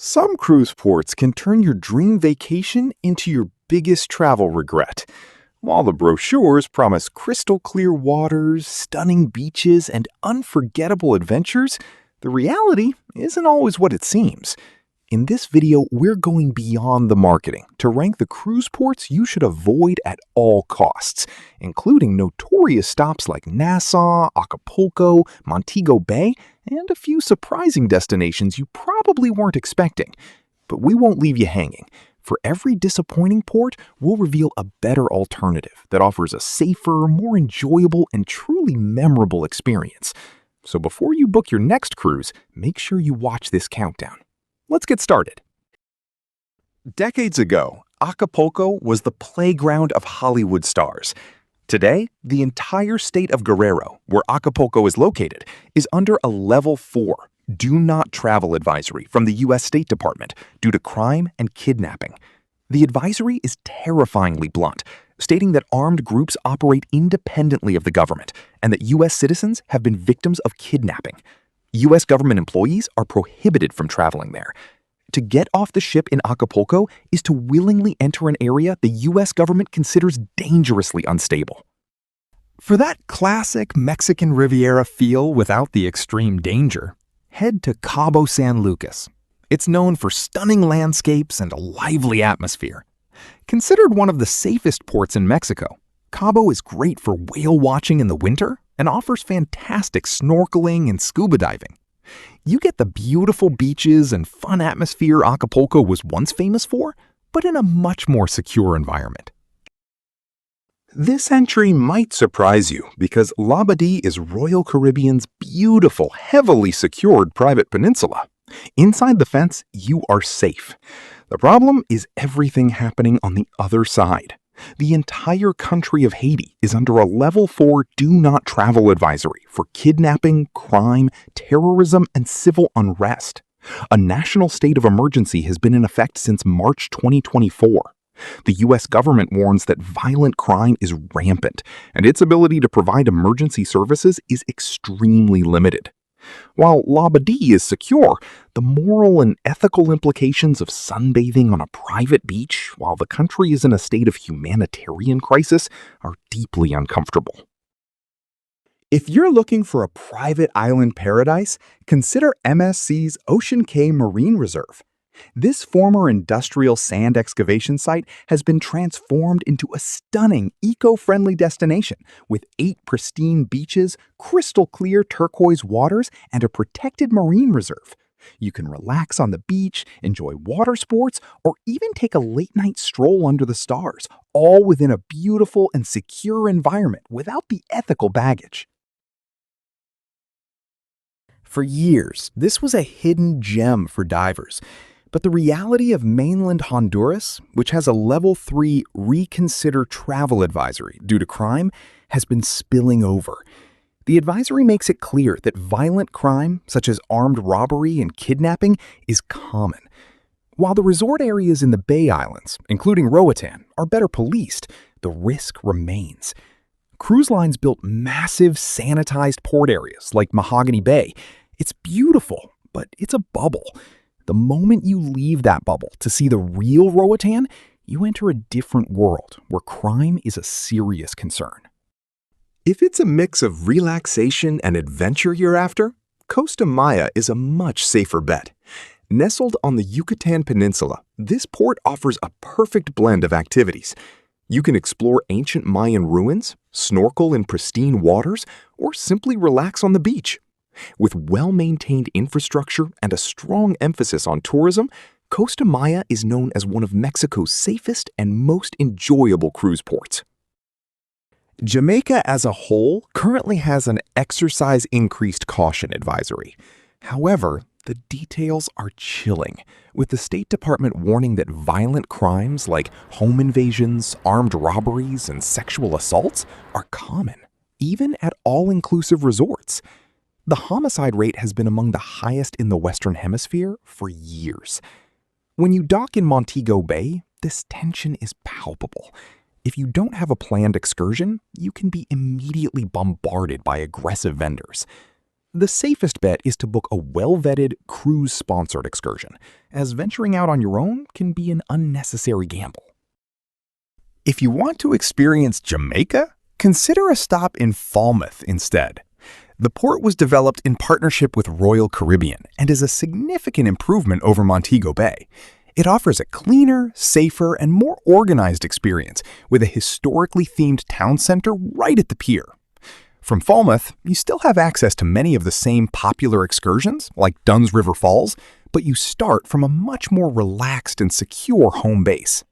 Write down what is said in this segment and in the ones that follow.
Some cruise ports can turn your dream vacation into your biggest travel regret. While the brochures promise crystal clear waters, stunning beaches, and unforgettable adventures, the reality isn't always what it seems. In this video, we're going beyond the marketing to rank the cruise ports you should avoid at all costs, including notorious stops like Nassau, Acapulco, Montego Bay, and a few surprising destinations you probably weren't expecting. But we won't leave you hanging. For every disappointing port, we'll reveal a better alternative that offers a safer, more enjoyable, and truly memorable experience. So before you book your next cruise, make sure you watch this countdown. Let's get started. Decades ago, Acapulco was the playground of Hollywood stars. Today, the entire state of Guerrero, where Acapulco is located, is under a Level 4 Do Not Travel advisory from the U.S. State Department due to crime and kidnapping. The advisory is terrifyingly blunt, stating that armed groups operate independently of the government and that U.S. citizens have been victims of kidnapping. U.S. government employees are prohibited from traveling there. To get off the ship in Acapulco is to willingly enter an area the U.S. government considers dangerously unstable. For that classic Mexican Riviera feel without the extreme danger, head to Cabo San Lucas. It's known for stunning landscapes and a lively atmosphere. Considered one of the safest ports in Mexico, Cabo is great for whale watching in the winter and offers fantastic snorkeling and scuba diving. You get the beautiful beaches and fun atmosphere Acapulco was once famous for, but in a much more secure environment. This entry might surprise you because Labadee is Royal Caribbean's beautiful, heavily secured private peninsula. Inside the fence, you are safe. The problem is everything happening on the other side. The entire country of Haiti is under a Level 4 Do Not Travel advisory for kidnapping, crime, terrorism, and civil unrest. A national state of emergency has been in effect since March 2024. The U.S. government warns that violent crime is rampant, and its ability to provide emergency services is extremely limited. While Labadee is secure, the moral and ethical implications of sunbathing on a private beach while the country is in a state of humanitarian crisis are deeply uncomfortable. If you're looking for a private island paradise, consider MSC's Ocean Caye Marine Reserve. This former industrial sand excavation site has been transformed into a stunning, eco-friendly destination with 8 pristine beaches, crystal clear turquoise waters, and a protected marine reserve. You can relax on the beach, enjoy water sports, or even take a late-night stroll under the stars, all within a beautiful and secure environment without the ethical baggage. For years, this was a hidden gem for divers. But the reality of mainland Honduras, which has a Level 3 Reconsider Travel advisory due to crime, has been spilling over. The advisory makes it clear that violent crime, such as armed robbery and kidnapping, is common. While the resort areas in the Bay Islands, including Roatan, are better policed, the risk remains. Cruise lines built massive sanitized port areas like Mahogany Bay. It's beautiful, but it's a bubble. The moment you leave that bubble to see the real Roatan, you enter a different world where crime is a serious concern. If it's a mix of relaxation and adventure you're after, Costa Maya is a much safer bet. Nestled on the Yucatan Peninsula, this port offers a perfect blend of activities. You can explore ancient Mayan ruins, snorkel in pristine waters, or simply relax on the beach. With well-maintained infrastructure and a strong emphasis on tourism, Costa Maya is known as one of Mexico's safest and most enjoyable cruise ports. Jamaica as a whole currently has an exercise increased caution advisory. However, the details are chilling, with the State Department warning that violent crimes like home invasions, armed robberies, and sexual assaults are common, even at all-inclusive resorts. The homicide rate has been among the highest in the Western Hemisphere for years. When you dock in Montego Bay, this tension is palpable. If you don't have a planned excursion, you can be immediately bombarded by aggressive vendors. The safest bet is to book a well-vetted, cruise-sponsored excursion, as venturing out on your own can be an unnecessary gamble. If you want to experience Jamaica, consider a stop in Falmouth instead. The port was developed in partnership with Royal Caribbean and is a significant improvement over Montego Bay. It offers a cleaner, safer, and more organized experience with a historically themed town center right at the pier. From Falmouth, you still have access to many of the same popular excursions, like Dunn's River Falls, but you start from a much more relaxed and secure home base.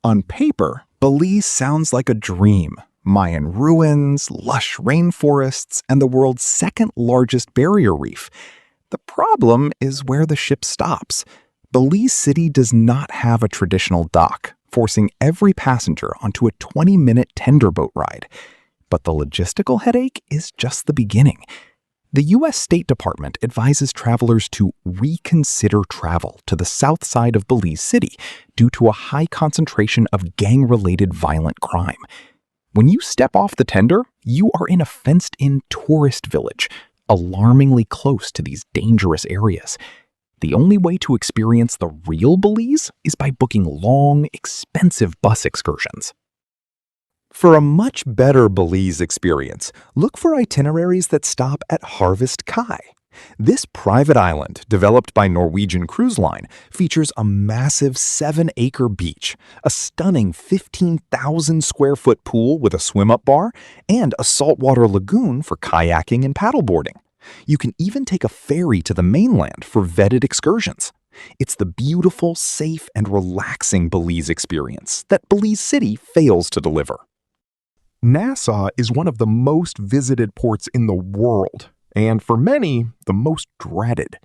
On paper, Belize sounds like a dream. Mayan ruins, lush rainforests, and the world's second largest barrier reef. The problem is where the ship stops. Belize City does not have a traditional dock, forcing every passenger onto a 20-minute tenderboat ride. But the logistical headache is just the beginning. The U.S. State Department advises travelers to reconsider travel to the south side of Belize City due to a high concentration of gang-related violent crime. When you step off the tender, you are in a fenced-in tourist village, alarmingly close to these dangerous areas. The only way to experience the real Belize is by booking long, expensive bus excursions. For a much better Belize experience, look for itineraries that stop at Harvest Caye. This private island, developed by Norwegian Cruise Line, features a massive 7-acre beach, a stunning 15,000-square-foot pool with a swim-up bar, and a saltwater lagoon for kayaking and paddleboarding. You can even take a ferry to the mainland for vetted excursions. It's the beautiful, safe, and relaxing Belize experience that Belize City fails to deliver. Nassau is one of the most visited ports in the world, and for many, the most dreaded.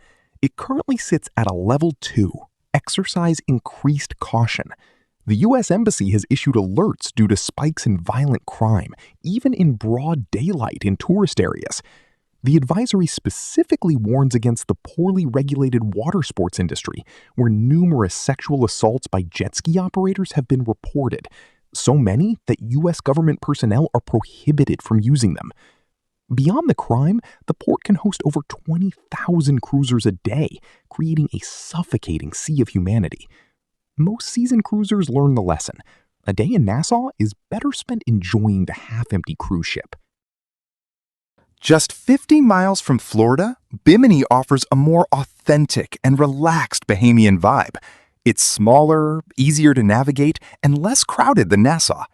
It currently sits at a level 2. Exercise increased caution. The U.S. Embassy has issued alerts due to spikes in violent crime, even in broad daylight in tourist areas. The advisory specifically warns against the poorly regulated water sports industry, where numerous sexual assaults by jet ski operators have been reported, so many that U.S. government personnel are prohibited from using them. Beyond the crime, the port can host over 20,000 cruisers a day, creating a suffocating sea of humanity. Most seasoned cruisers learn the lesson. A day in Nassau is better spent enjoying the half-empty cruise ship. Just 50 miles from Florida, Bimini offers a more authentic and relaxed Bahamian vibe. It's smaller, easier to navigate, and less crowded than Nassau.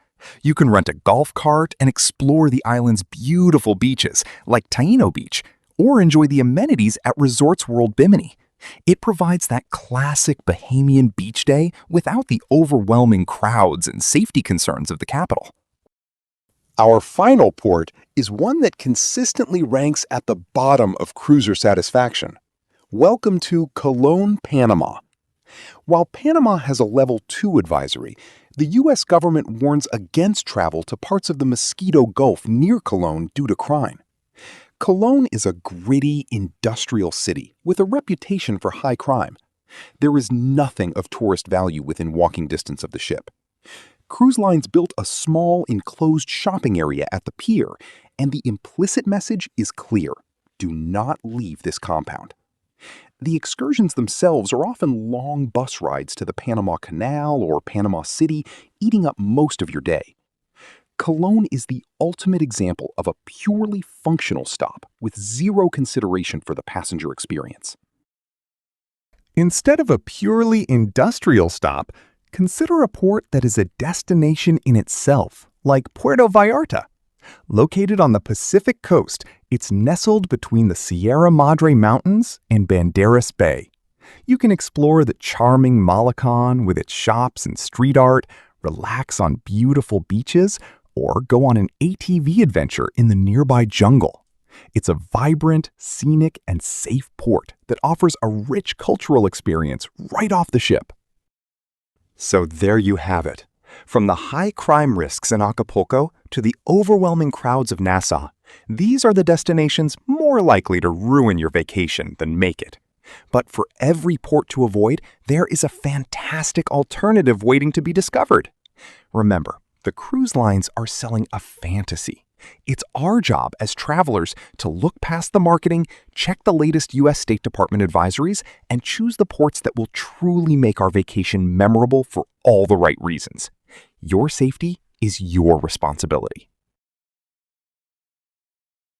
You can rent a golf cart and explore the island's beautiful beaches, like Taino Beach, or enjoy the amenities at Resorts World Bimini. It provides that classic Bahamian beach day without the overwhelming crowds and safety concerns of the capital. Our final port is one that consistently ranks at the bottom of cruiser satisfaction. Welcome to Colón, Panama. While Panama has a level 2 advisory, the U.S. government warns against travel to parts of the Mosquito Gulf near Colón due to crime. Colón is a gritty, industrial city with a reputation for high crime. There is nothing of tourist value within walking distance of the ship. Cruise lines built a small, enclosed shopping area at the pier, and the implicit message is clear: do not leave this compound. The excursions themselves are often long bus rides to the Panama Canal or Panama City, eating up most of your day. Colón is the ultimate example of a purely functional stop with zero consideration for the passenger experience. Instead of a purely industrial stop, consider a port that is a destination in itself, like Puerto Vallarta. Located on the Pacific coast, it's nestled between the Sierra Madre Mountains and Banderas Bay. You can explore the charming Malecon with its shops and street art, relax on beautiful beaches, or go on an ATV adventure in the nearby jungle. It's a vibrant, scenic, and safe port that offers a rich cultural experience right off the ship. So there you have it. From the high crime risks in Acapulco to the overwhelming crowds of Nassau, these are the destinations more likely to ruin your vacation than make it. But for every port to avoid, there is a fantastic alternative waiting to be discovered. Remember, the cruise lines are selling a fantasy. It's our job as travelers to look past the marketing, check the latest U.S. State Department advisories, and choose the ports that will truly make our vacation memorable for all the right reasons. Your safety is your responsibility.